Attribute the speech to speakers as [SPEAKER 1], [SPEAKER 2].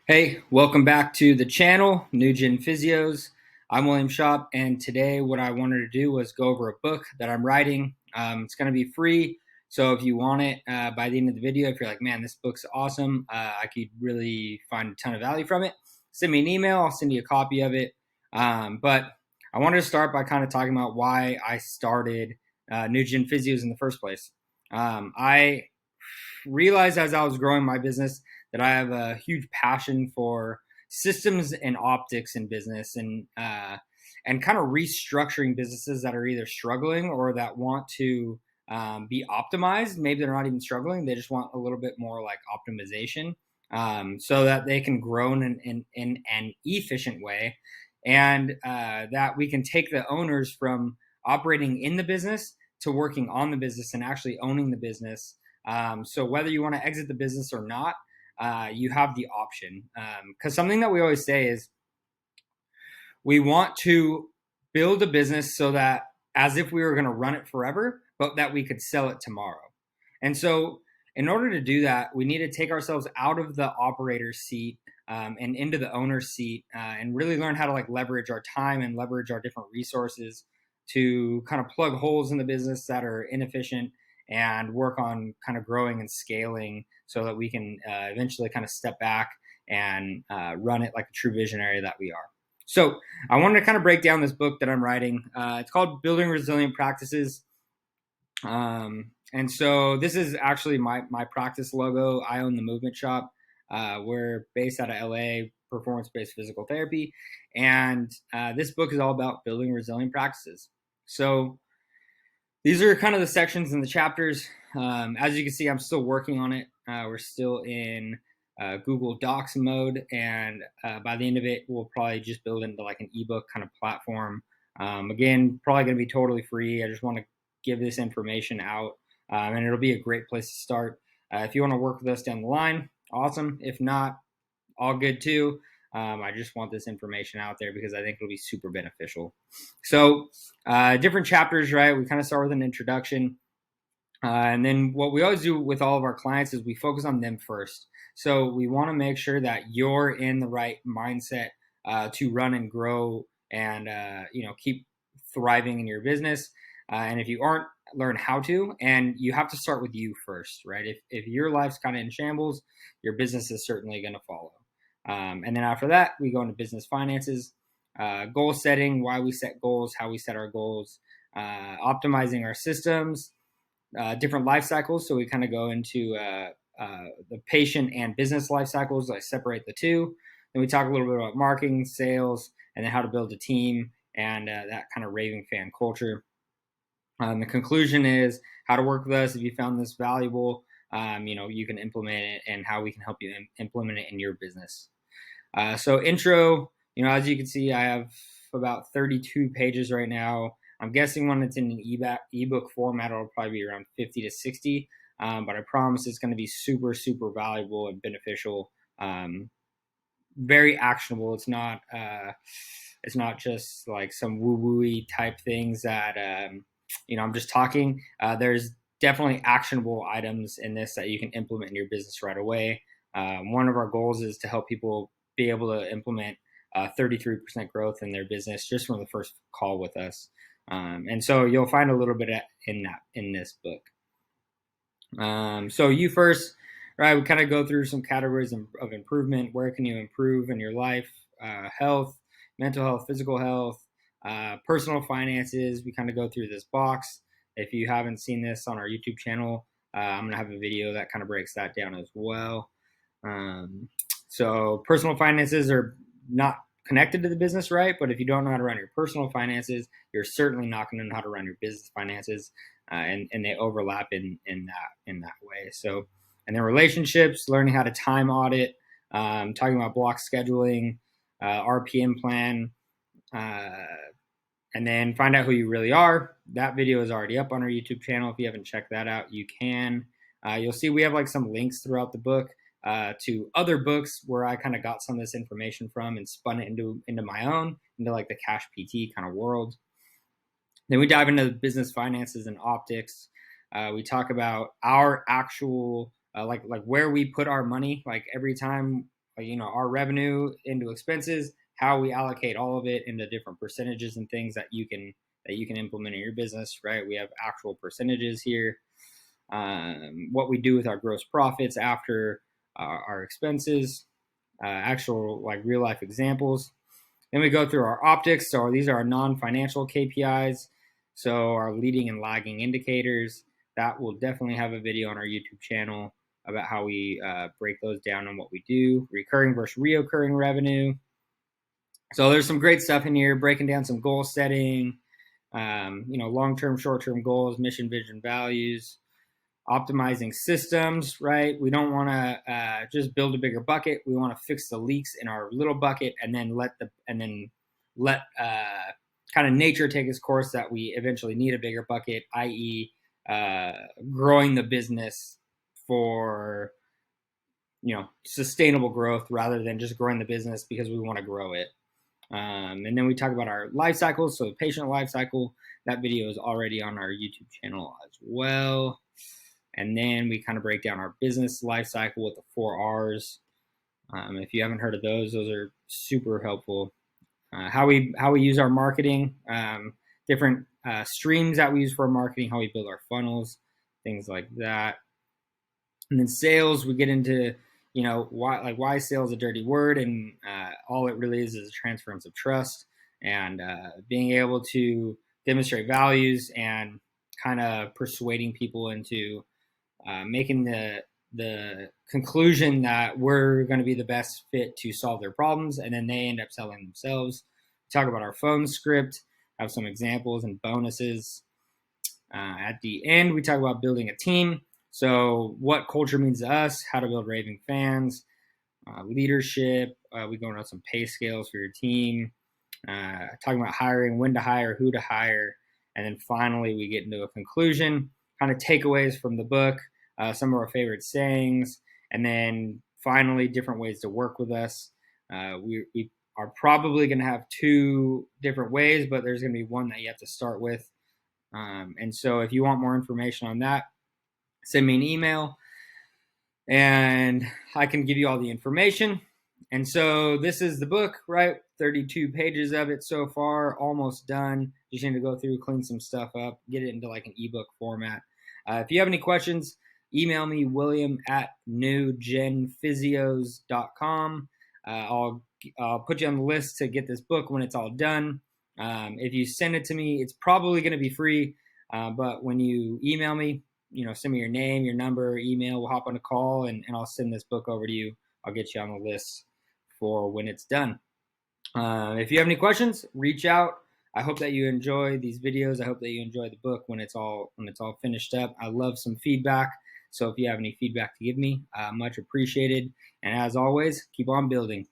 [SPEAKER 1] Hey, welcome back to the channel, New Gen Physios. I'm William Schopp, and today what I wanted to do was go over a book that I'm writing. It's going to be free, so if you want it by the end of the video, if you're like, man, this book's awesome, I could really find a ton of value from it, send me an email, I'll send you a copy of it. But I wanted to start by kind of talking about why I started New Gen Physios in the first place. I realized as I was growing my business that I have a huge passion for systems and optics in business, and kind of restructuring businesses that are either struggling or that want to be optimized. Maybe they're not even struggling; they just want a little bit more like optimization, so that they can grow in an efficient way, and that we can take the owners from operating in the business to working on the business and actually owning the business. So whether you want to exit the business or not, you have the option. Because something that we always say is we want to build a business so that as if we were going to run it forever, but that we could sell it tomorrow. And so in order to do that, we need to take ourselves out of the operator's seat and into the owner's seat, and really learn how to like leverage our time and leverage our different resources to kind of plug holes in the business that are inefficient and work on kind of growing and scaling so that we can eventually kind of step back and run it like a true visionary that we are. So I wanted to kind of break down this book that I'm writing. It's called Building Resilient Practices. And so this is actually my practice logo. I own the Movement Schopp. We're based out of LA, performance-based physical therapy. And this book is all about building resilient practices. So these are kind of the sections and the chapters. As you can see, I'm still working on it. We're still in Google Docs mode, and by the end of it, we'll probably just build into like an ebook kind of platform. Again, probably going to be totally free. I just want to give this information out, and it'll be a great place to start. If you want to work with us down the line, awesome. If not, all good too. I just want this information out there because I think it'll be super beneficial. So, different chapters, right? We kind of start with an introduction. And then what we always do with all of our clients is we focus on them first. So we want to make sure that you're in the right mindset to run and grow and keep thriving in your business. And if you aren't, learn how to. And you have to start with you first, right? If your life's kind of in shambles, your business is certainly going to follow. And then after that, we go into business finances, goal setting, why we set goals, how we set our goals, optimizing our systems, different life cycles. So we kind of go into the patient and business life cycles. I separate the two. Then we talk a little bit about marketing, sales, and then how to build a team and that kind of raving fan culture. The conclusion is how to work with us. If you found this valuable, you can implement it and how we can help you implement it in your business. So intro, as you can see, I have about 32 pages right now. I'm guessing when it's in an ebook format, it'll probably be around 50 to 60. But I promise it's going to be super, super valuable and beneficial. Very actionable. It's not just like some woo-woo-y type things that I'm just talking. There's definitely actionable items in this that you can implement in your business right away. One of our goals is to help people be able to implement 33% growth in their business just from the first call with us. And so you'll find a little bit in this book. So you first, right? We kind of go through some categories of improvement. Where can you improve in your life? Health, mental health, physical health, personal finances. We kind of go through this box. If you haven't seen this on our YouTube channel, I'm gonna have a video that kind of breaks that down as well. So personal finances are not connected to the business, right? But if you don't know how to run your personal finances, you're certainly not going to know how to run your business finances, and they overlap in that way. So, and then relationships, learning how to time audit, talking about block scheduling, RPM plan, and then find out who you really are. That video is already up on our YouTube channel. If you haven't checked that out, you can. You'll see we have like some links throughout the book to other books where I kind of got some of this information from and spun it into my own, into like the cash PT kind of world. Then we dive into the business finances and optics. We talk about our actual like where we put our money. Like every time our revenue into expenses, how we allocate all of it into different percentages and things that you can implement in your business, right? We have actual percentages here. What we do with our gross profits after our expenses, actual like real life examples. Then we go through our optics. So these are our non-financial KPIs. So our leading and lagging indicators. That will definitely have a video on our YouTube channel about how we break those down and what we do. Recurring versus reoccurring revenue. So there's some great stuff in here, breaking down some goal setting, long-term, short-term goals, mission, vision, values, optimizing systems, right? We don't want to just build a bigger bucket. We want to fix the leaks in our little bucket and then let kind of nature take its course, that we eventually need a bigger bucket, i.e. Growing the business for sustainable growth rather than just growing the business because we want to grow it. And then we talk about our life cycle. So the patient life cycle, that video is already on our YouTube channel as well. And then we kind of break down our business life cycle with the 4 R's. If you haven't heard of those are super helpful. How we use our marketing, different streams that we use for our marketing, how we build our funnels, things like that. And then sales, we get into why sales a dirty word, and all it really is a transference of trust, and being able to demonstrate values and kind of persuading people into making the conclusion that we're going to be the best fit to solve their problems, and then they end up selling themselves. We talk about our phone script, have some examples and bonuses. At the end, we talk about building a team. So what culture means to us, how to build raving fans, leadership. We go into some pay scales for your team, talking about hiring, when to hire, who to hire. And then finally, we get into a conclusion, kind of takeaways from the book, some of our favorite sayings, and then finally, different ways to work with us. We are probably going to have 2 different ways, but there's going to be one that you have to start with. And so if you want more information on that, send me an email and I can give you all the information. And so this is the book, right? 32 pages of it so far, almost done. Just need to go through, clean some stuff up, get it into like an ebook format. If you have any questions, email me, william@newgenphysios.com. I'll put you on the list to get this book when it's all done. If you send it to me, it's probably going to be free. But when you email me, send me your name, your number, email, we'll hop on a call and I'll send this book over to you. I'll get you on the list for when it's done. If you have any questions, reach out. I hope that you enjoy these videos. I hope that you enjoy the book when it's all finished up. I love some feedback. So if you have any feedback to give me, much appreciated. And as always, keep on building.